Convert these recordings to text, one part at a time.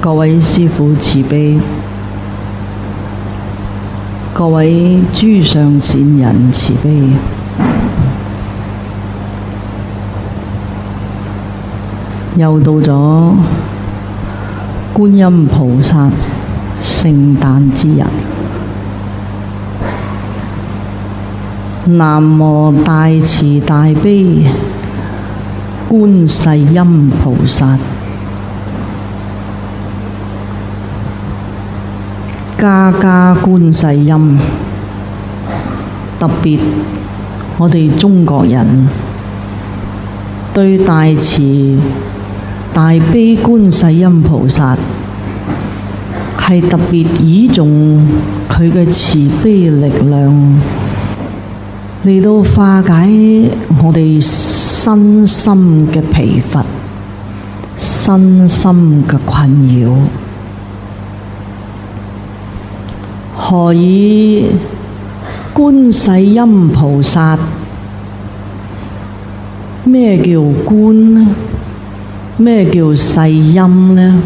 各位師父慈悲，各位諸上善人慈悲。又到咗觀音菩薩聖誕之日，南無大慈大悲觀世音菩薩，家家觀世音。特別我哋中國人對大慈大悲觀世音菩薩係特別倚重佢嘅慈悲力量，嚟到化解我哋身心嘅疲乏、身心嘅困擾。何以觀世音菩薩？咩叫觀呢？咩叫世音呢？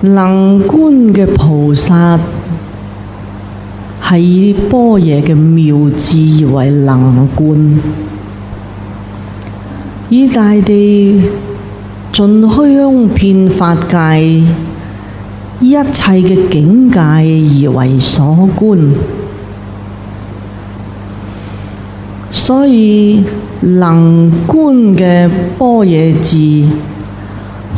能觀嘅菩薩係以般若嘅妙智為能觀，以大地盡虛空遍法界一切嘅境界而為所觀。所以能觀嘅般若智，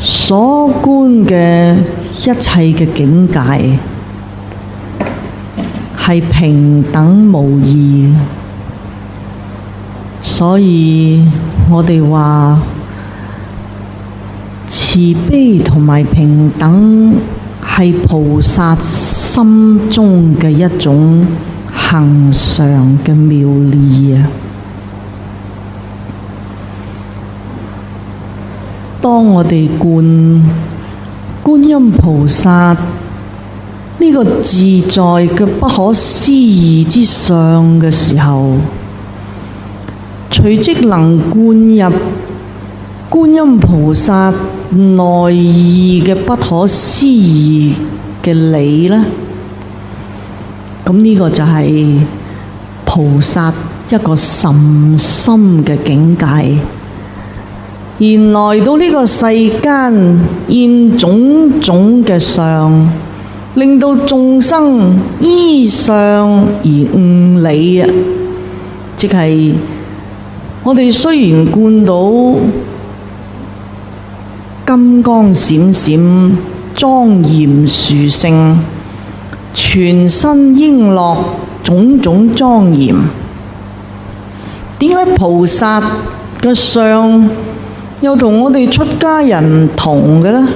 所觀嘅一切嘅境界係平等無異。所以我哋話慈悲同埋平等係菩薩心中嘅一種恆常嘅妙理啊！當我哋觀音菩薩呢個自在嘅不可思議之相嘅時候，隨即能觀入觀音菩薩內意嘅不可思議嘅理呢，咁呢個就係菩薩一個甚深嘅境界。而來到呢個世間現種種嘅相，令到眾生依相而悟理啊！即係我哋雖然觀到金光閃閃、莊嚴殊勝，全身瓔珞種種莊嚴，點解菩薩嘅相又同我哋出家人唔同嘅呢？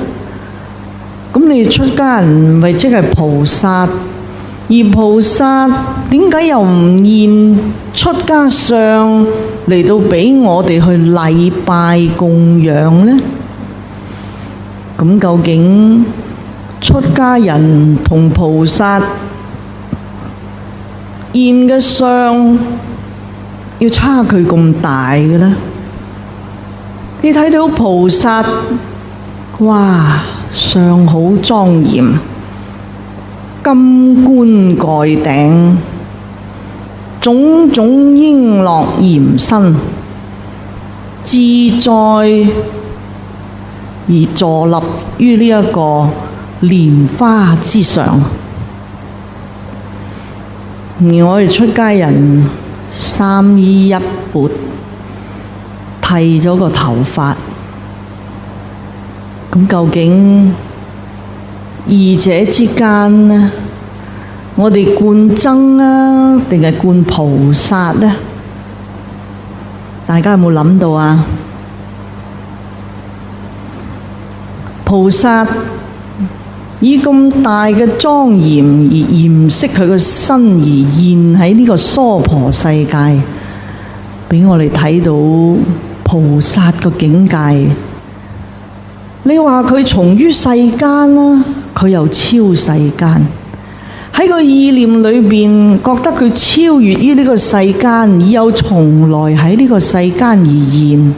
咁你出家人咪即係菩薩，而菩薩點解又唔現出家相嚟到俾我哋去禮拜供養呢？咁究竟出家人同菩薩現嘅相要差距咁大嘅呢？你睇到菩薩，哇，相好莊嚴，金冠蓋頂，種種瓔珞嚴身，自在而坐立於呢一個蓮花之上。而我哋出家人三衣一缽，剃咗個頭髮，咁究竟二者之間呢？我哋觀僧啊，定係觀菩薩呢？大家有冇諗到啊？菩薩以咁大嘅莊嚴而嚴飾佢個身而現喺呢個娑婆世界，俾我哋睇到菩薩個境界。你話佢從於世間啦，佢又超世間。喺個意念裏邊，覺得佢超越於呢個世間，而又從來喺呢個世間而現。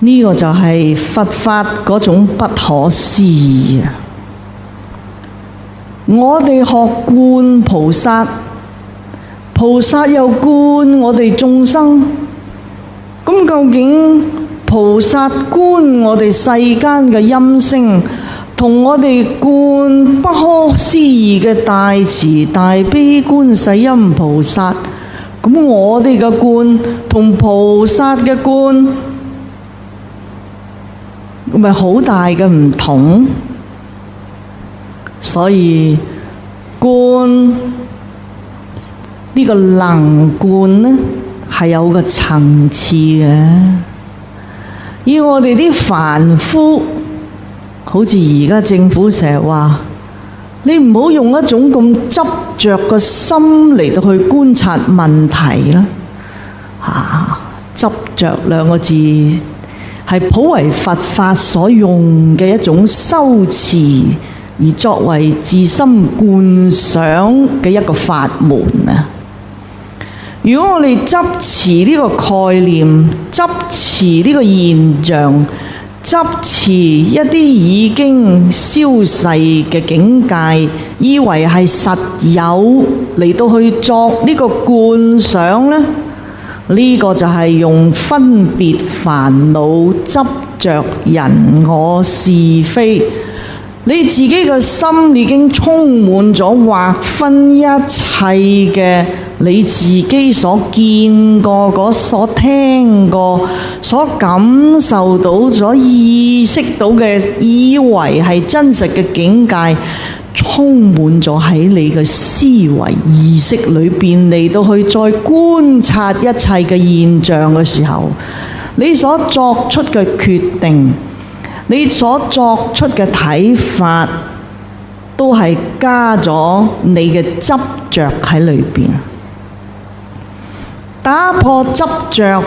呢個就係佛法嗰種不可思議啊！我哋學觀菩薩，菩薩又觀我哋眾生。咁究竟菩薩觀我哋世間嘅音聲，同我哋觀不可思議嘅大慈大悲觀世音菩薩，咁我哋嘅觀同菩薩嘅觀，咪好大嘅唔同。所以觀呢個能觀呢，係有個層次嘅。以我哋啲凡夫，好似而家政府成日話，你唔好用一種咁執着嘅心嚟到去觀察問題啦。執着兩個字係普為佛法所用嘅一種修辭，而作為自心觀想嘅一個法門啊！如果我哋執持呢個概念，執持呢個現象，執持一啲已經消逝嘅境界，以為係實有嚟到去作呢個觀想呢，呢個就係用分別煩惱執着人我是非。你自己嘅心已經充滿咗劃分一切嘅你自己所見過、所聽過、所感受到、所意識到嘅，以為係真實嘅境界，充滿咗喺你嘅思維意識裏邊，嚟到去再觀察一切嘅現象嘅時候，你所作出嘅決定，你所作出嘅睇法，都係加咗你嘅執着喺裏邊。打破執着，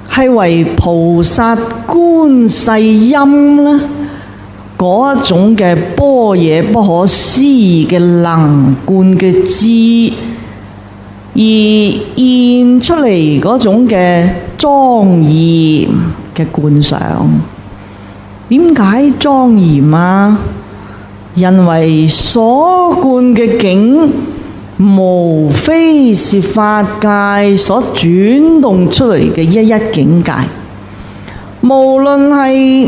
係為菩薩觀世音啦，嗰一種嘅般若不可思議嘅能觀嘅智，而現出嚟嗰種嘅莊嚴嘅觀想。點解莊嚴啊？因為所觀嘅境，無非是法界所轉動出嚟嘅一境界。無論係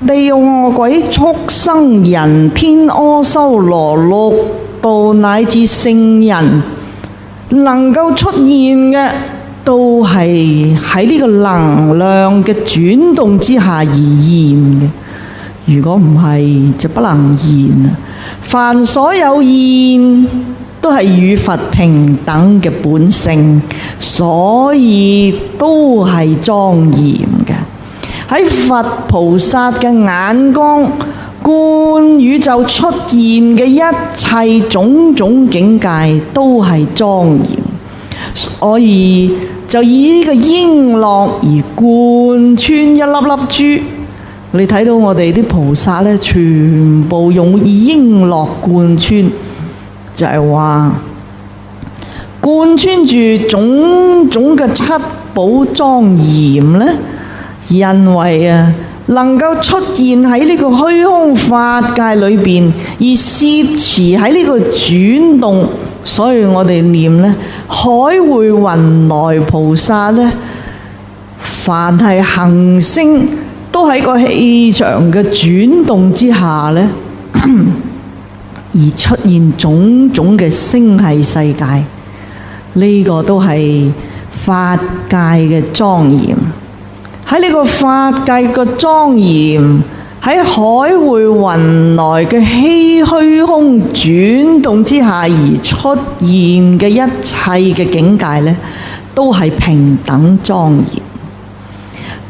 地獄餓鬼畜生人天阿修羅六道乃至聖人，能夠出現嘅，都係喺呢個能量嘅轉動之下而現嘅。如果唔係，就不能現啊！凡所有現，都係與佛平等嘅本性，所以都係莊嚴嘅。喺佛菩薩嘅眼光，觀宇宙出現嘅一切種種境界，都係莊嚴。所以就以呢個瓔珞而貫穿一粒粒珠。你睇到我哋啲菩薩呢，全部用瓔珞貫穿，就係話貫穿住種種嘅七寶莊嚴呢，因為能夠出現喺呢個虛空法界裏邊，而攝持喺呢個轉動，所以我哋念呢，海會雲來菩薩呢，凡係行星都喺個氣場嘅轉動之下呢，而出現種種嘅星系世界，呢個都係法界嘅莊嚴。喺呢個法界嘅莊嚴，喺海會雲來嘅虛空轉動之下而出現嘅一切嘅境界呢，都係平等莊嚴。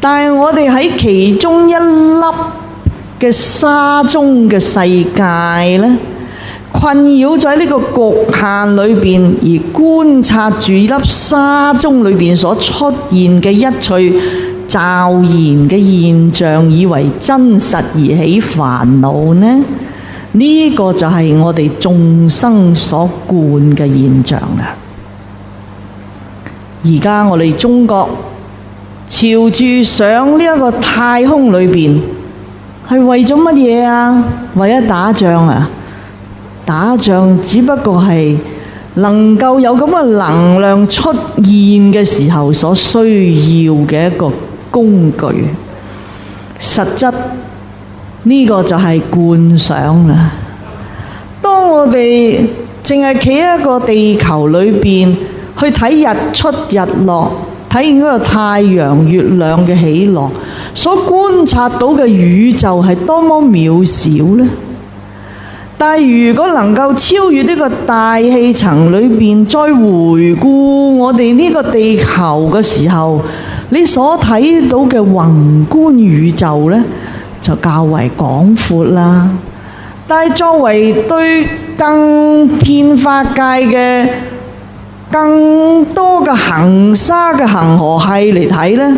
但係我哋喺其中一粒嘅沙中嘅世界呢，困擾在呢個局限裏邊，而觀察住粒沙中裏邊所出現嘅一切驟然嘅現象，以為真實而起煩惱呢？呢個就係我哋眾生所觀嘅現象啦。而家我哋中國朝住上呢一個太空裏邊，係為咗乜嘢啊？為咗打仗啊？打仗只不過係能夠有咁嘅能量出現嘅時候所需要嘅一個工具。實質呢個就係觀想啦。當我哋淨係企喺一個地球裏邊去睇日出日落，睇見嗰個太陽月亮嘅起落，所觀察到嘅宇宙係多麼渺小呢？但係如果能夠超越呢個大氣層裏邊，再回顧我哋呢個地球嘅時候，你所睇到嘅宏觀宇宙呢，就較為廣闊啦。但係作為對更遍法界嘅更多嘅恒沙嘅恒河系嚟睇呢，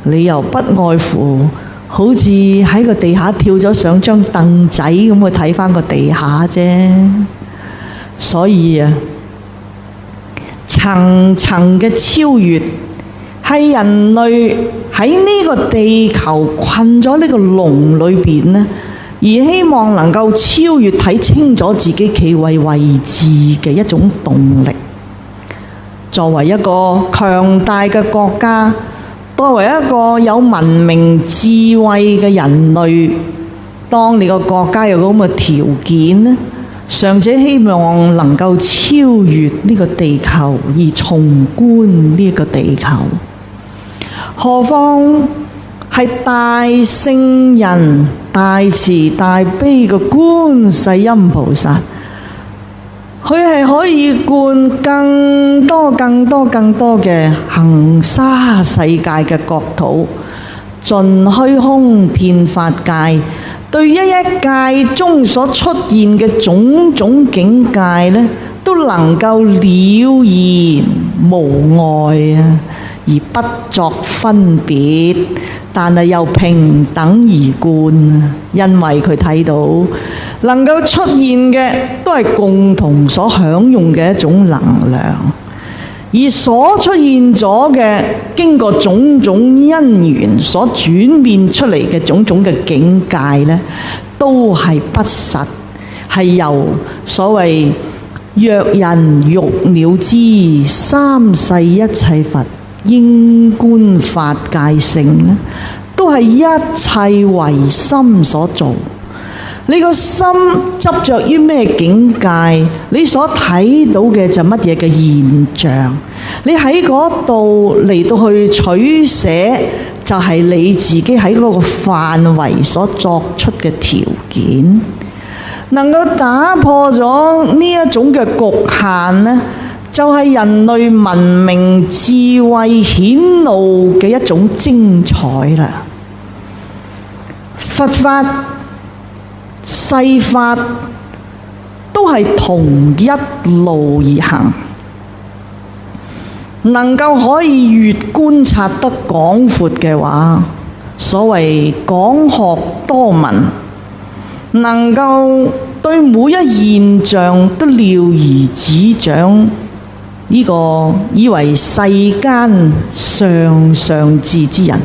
你又不外乎好似喺個地下跳咗上張凳仔咁去睇返個地下啫。所以啊，層層嘅超越係人類喺呢個地球困咗呢個籠裏邊呢，而希望能夠超越睇清楚自己企位置嘅一種動力。作為一個強大嘅國家，作為一個有文明智慧嘅人類，當你個國家有咁嘅條件呢，尚且希望能夠超越呢個地球而重觀呢個地球，何況係大聖人大慈大悲嘅觀世音菩薩，佢係可以觀更多嘅恒沙世界嘅國土，盡虛空遍法界，對一界中所出現嘅種種境界呢，都能夠了然無礙啊，而不作分別，但係又平等而觀啊，因為佢睇到能夠出現嘅都係共同所享用嘅一種能量，而所出現咗嘅經過種種因緣所轉變出嚟嘅種種嘅境界呢，都係不實，係由所謂若人欲了知，三世一切佛應觀法界性呢，都係一切唯心所做。你個心執着於咩境界，你所睇到嘅就乜嘢嘅現象。你喺嗰度嚟到去取捨，就係你自己喺嗰個範圍所作出嘅條件。能夠打破咗呢一種嘅局限呢，就係人類文明智慧顯露嘅一種精彩啦。佛法世法都係同一路而行，能夠可以越觀察得廣闊嘅話，所謂廣學多聞，能夠對每一現象都了如指掌，呢個以為世間上智之人。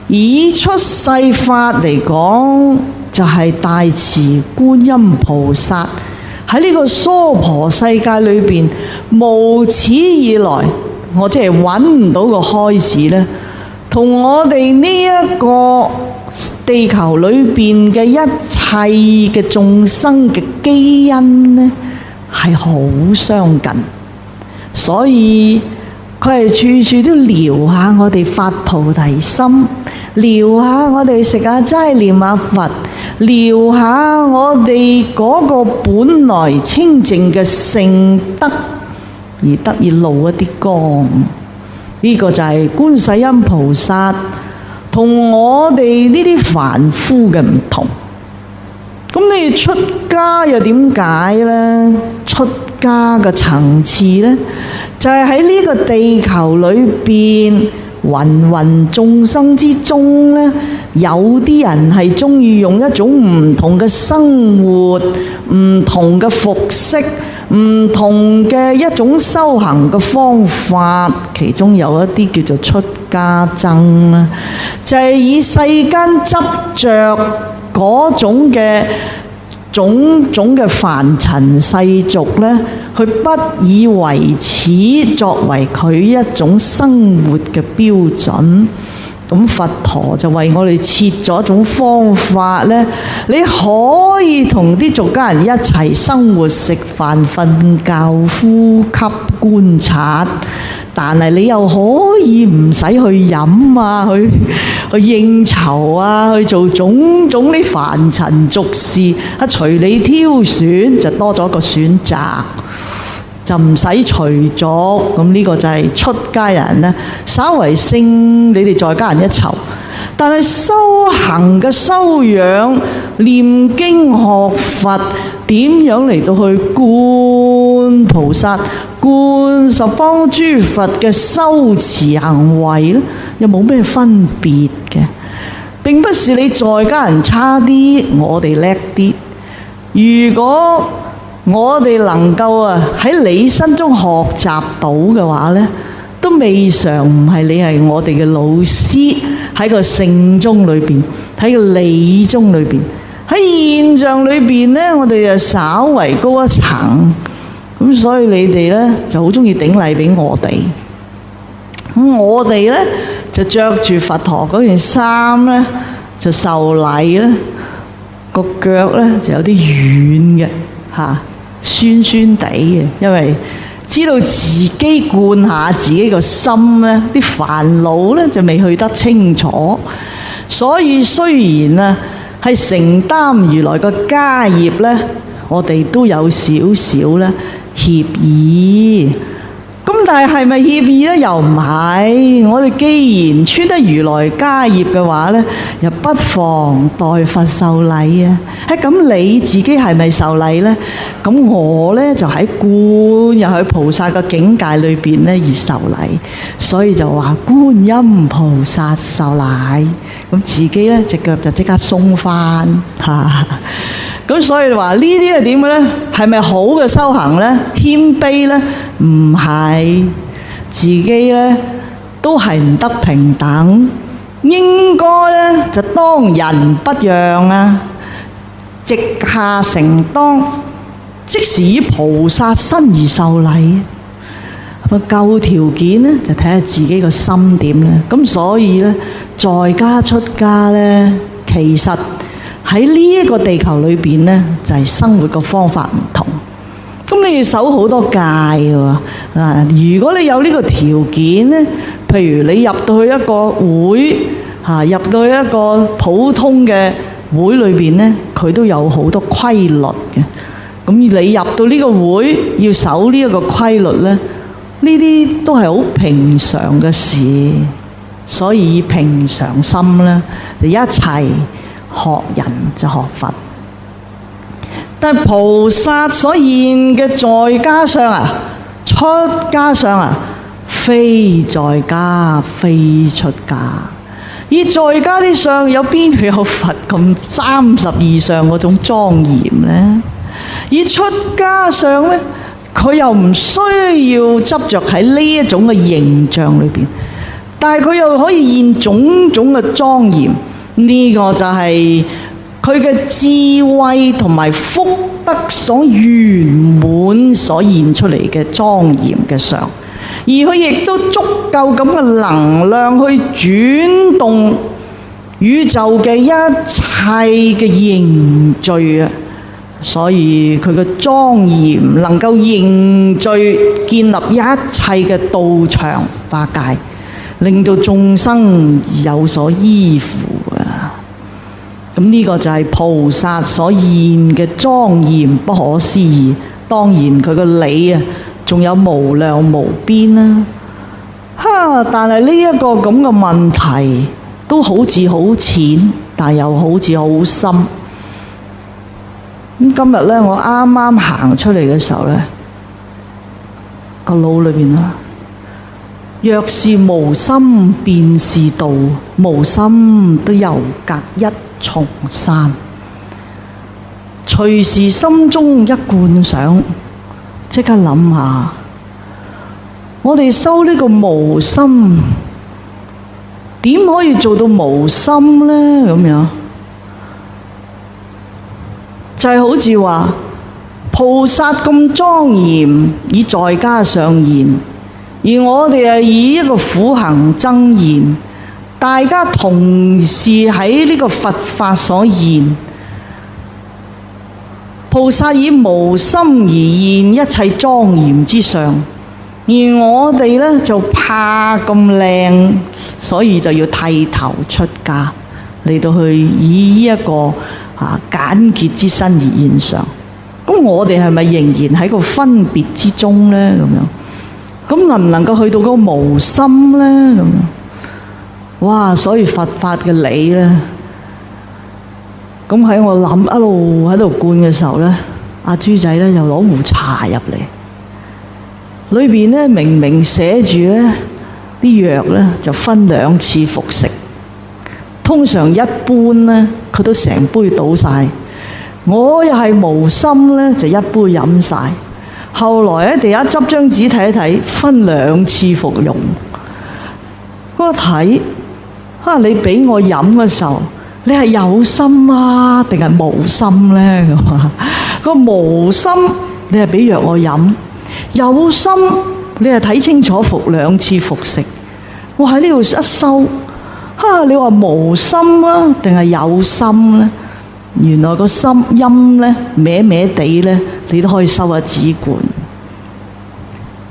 以出世法嚟講，就係大慈觀音菩薩喺呢個娑婆世界裏邊，無始以來，我即係揾唔到個開始呢，同我哋呢一個地球裏邊嘅一切嘅眾生嘅基因呢，係好相近，所以佢係處處都撩下我哋發菩提心，撩下我哋食下齋念下佛，撩下我哋嗰個本來清淨嘅聖德，而得以露一啲光。呢個就係觀世音菩薩同我哋呢啲凡夫嘅唔同。咁你出家又點解呢？出家嘅層次呢，就係喺呢個地球裏邊芸眾生之中呢，有啲人係中意用一種唔同嘅生活、唔同嘅服飾、唔同嘅一種修行嘅方法，其中有一啲叫做出家僧啦，就係以世間執着嗰種嘅種種嘅凡塵世俗呢，去不以為恥作為佢一種生活嘅標準。咁佛陀就為我哋設咗一種方法呢，你可以同啲俗家人一齊生活、食飯、瞓覺、呼吸、觀察，但係你又可以唔使去飲啊，去應酬啊，去做種種啲凡塵俗事，隨你挑選，就多咗個選擇，就唔使隨俗。咁呢個就係出家人呢，稍為勝你哋在家人一籌。但係修行嘅修養、念經學佛，點樣嚟到去觀菩薩、觀十方諸佛嘅修持行為呢？又冇咩分別嘅。並不是你在家人差啲，我哋叻啲。如果我哋能夠喺你身中學習到嘅話呢，都未嘗唔係你係我哋嘅老師，喺個聖宗裏邊，喺個理宗裏邊，喺現象裏邊呢，我哋就稍為高一層。咁所以你哋呢就好中意頂禮俾我哋。咁我哋呢就着住佛陀嗰件衫呢，就受禮呢，個腳呢就有啲軟嘅嚇。酸酸地嘅，因為知道自己灌下自己個心呢，啲煩惱呢就未去得清楚，所以雖然係承擔如來個家業呢，我哋都有少少呢歉意。咁但係咪歉意呢？又唔係。我哋既然穿得如來家業嘅話呢，又不妨代佛受禮啊！咁你自己係咪受禮呢？咁我呢就喺觀入去菩薩嘅境界裏邊呢而受禮，所以就話觀音菩薩受禮。咁自己呢隻腳就即刻鬆返嚇。咁所以話呢啲係點嘅呢？係咪好嘅修行呢？謙卑呢？唔係，自己呢都係唔得平等。應該呢就當仁不讓啊，直下承當，即時以菩薩身而受禮。夠條件呢就睇下自己個心點呢。咁所以呢，在家出家呢，其實喺呢一個地球裏邊呢，就係生活嘅方法唔同。咁你要守好多戒嘅喎。如果你有呢個條件呢，譬如你入到去一個會入到去一個普通嘅會裏邊呢，佢都有好多規律嘅。咁你入到呢個會要守呢一個規律呢，呢啲都係好平常嘅事。所以以平常心呢，就一齊學人就學佛。但係菩薩所現嘅在家相出家相非在家非出家。而在家啲相有邊度有佛咁32相嗰種莊嚴呢？而出家相呢，佢又唔需要執着喺呢一種嘅形象裏邊，但係佢又可以現種種嘅莊嚴。呢個就係佢嘅智慧同埋福德所圓滿所現出嚟嘅莊嚴嘅相，而佢亦都足夠咁嘅能量去轉動宇宙嘅一切嘅凝聚啊！所以佢嘅莊嚴能夠凝聚建立一切嘅道場化界，令到眾生有所依附啊！咁呢個就係菩薩所現嘅莊嚴不可思議。當然佢個理仲有無量無邊啦。但係呢一個咁嘅問題都好似好淺，但又好似好深。咁今日呢，我啱啱行出嚟嘅時候呢，個腦裏邊若是無心便是道，無心都猶隔一重山。隨時心中一觀想，即刻諗下，我哋修呢個無心，點可以做到無心呢？咁樣就係好似話菩薩咁莊嚴，以在家上現，而我哋係以一個苦行僧現，大家同時喺呢個佛法所現。菩薩以無心而現一切莊嚴之上，而我哋呢就怕咁靚，所以就要剃頭出家，嚟到去以呢一個簡潔之身而現上。咁我哋係咪仍然喺個分別之中呢？咁能唔能夠去到嗰個無心呢？咁樣，哇！所以佛法嘅理呢，咁喺我諗一路喺度灌嘅時候呢，阿豬仔呢又攞壺茶入嚟，裏邊呢明明寫住呢啲藥呢就分2次服食，通常一般呢佢都成杯倒晒。我又係無心呢，就一杯飲晒。後來喺地下執張紙睇一睇，分2次服用。我睇你俾我飲嘅時候，你係有心啊，定係無心呢？個無心你係俾藥我飲，有心你係睇清楚服2次服食。我喺呢度一收，你話無心啊，定係有心呢？原來個心音呢，歪歪地呢，你都可以收下紙罐。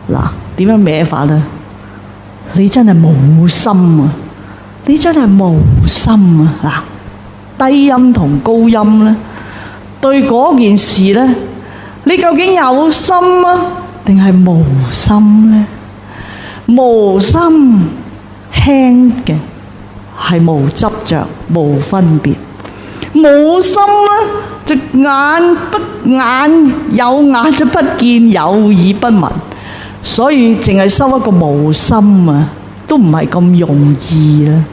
嗱，點樣歪法呢？你真係冇心啊！你真係無心啊！嗱，低音同高音呢，對嗰件事呢，你究竟有心啊，定係無心呢？無心輕嘅係無執着、無分別。無心呢，就眼有眼就不見，有耳不聞，所以淨係收一個無心啊，都唔係咁容易啦。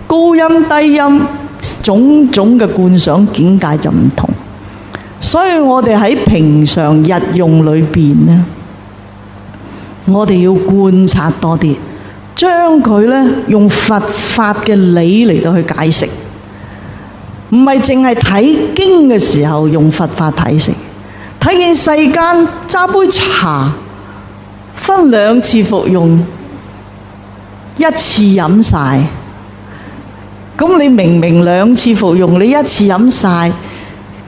高音低音種種嘅觀想境界就唔同，所以我哋喺平常日用裏邊呢，我哋要觀察多啲，將佢呢用佛法嘅理嚟到去解釋。唔係淨係睇經嘅時候用佛法睇成，睇見世間揸杯茶，分2次服用，一次飲晒。咁你明明2次服用，你一次飲晒，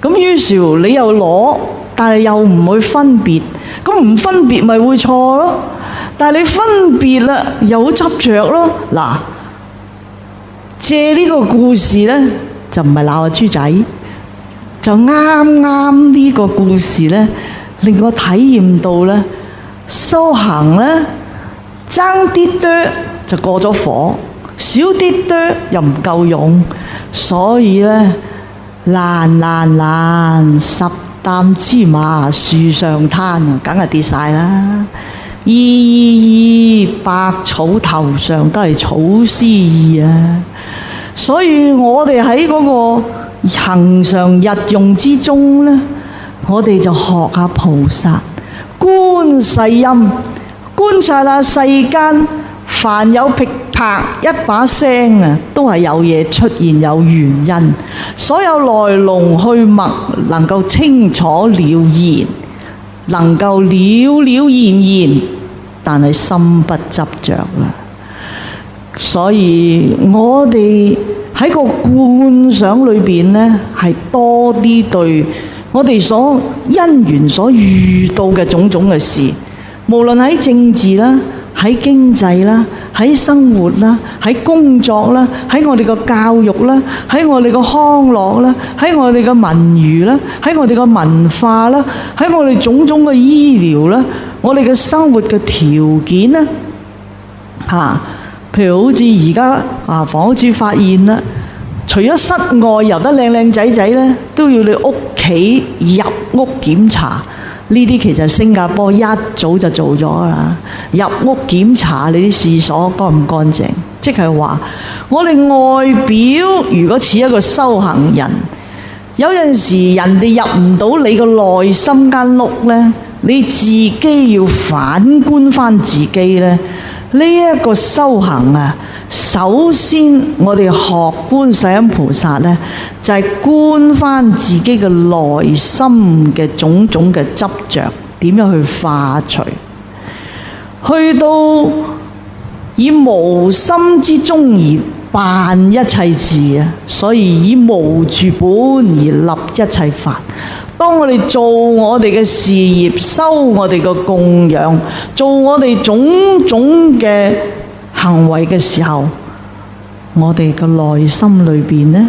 咁於是你又攞，但係又唔會分別，咁唔分別咪會錯咯。但係你分別啦，又好執着咯。嗱，借呢個故事呢，就唔係鬧阿豬仔，就啱呢個故事呢，令我體驗到呢，修行呢，爭啲多就過咗火，少啲多又唔夠用，所以呢，難10擔芝麻樹上攤啊，梗係跌晒啦。百草頭上都係草絲啊！所以我哋喺嗰個恆常日用之中呢，我哋就學下菩薩觀世音，觀察下世間凡有噼啪一把聲啊，都係有嘢出現，有原因，所有來龍去脈能夠清楚了然，能夠了然，但係心不執着啦。所以我哋喺個觀想裏邊呢，係多啲對我哋所因緣所遇到嘅種種嘅事，無論喺政治啦、喺經濟啦、喺生活啦、喺工作啦、喺我哋個教育啦、喺我哋個康樂啦、喺我哋嘅文娛啦、喺我哋嘅文化啦、喺我哋種種嘅醫療啦、我哋嘅生活嘅條件啦，譬如好似而家房屋署發現啦，除咗室外游得靚靚仔仔咧，都要你屋企入屋檢查。呢啲其實新加坡一早就做咗啦。入屋檢查你啲廁所乾唔乾淨，即係話我哋外表如果似一個修行人，有陣時人哋入唔到你個內心間屋咧，你自己要反觀翻自己呢。呢一個修行啊，首先我哋學觀世音菩薩呢，就係觀翻自己嘅內心嘅種種嘅執着，點樣去化除，去到以無心之中而辦一切事啊，所以以無住本而立一切法。當我哋做我哋嘅事業，修我哋嘅供養，做我哋種種嘅行為嘅時候，我哋嘅內心裏邊呢，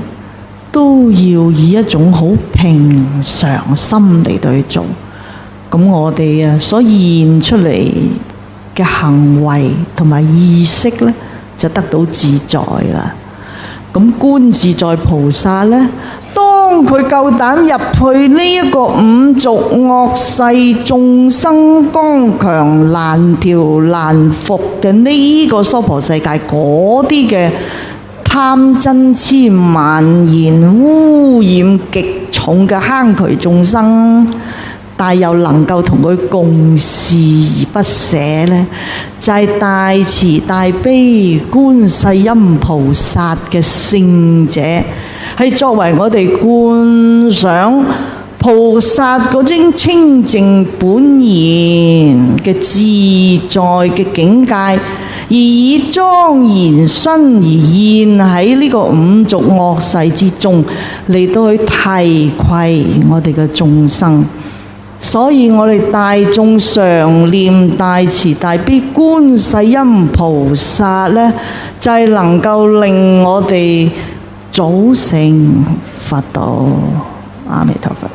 都要以一種好平常心嚟到去做。咁我哋啊所現出嚟嘅行為同埋意識呢，就得到自在啦。咁觀自在菩薩呢，當佢夠膽入去呢一個五濁惡世眾生剛強難調難服嘅呢個娑婆世界，嗰啲嘅貪嗔痴慢言污染極重嘅坑渠眾生，但又能夠同佢共事而不捨呢，就係大慈大悲觀世音菩薩嘅聖者，係作為我哋觀想菩薩嗰種清淨本然嘅自在嘅境界，而以莊嚴身而現喺呢個五濁惡世之中，嚟到去提攜我哋嘅眾生。所以我哋大眾常念大慈大悲觀世音菩薩呢，就係能夠令我哋早成佛道。阿彌陀佛。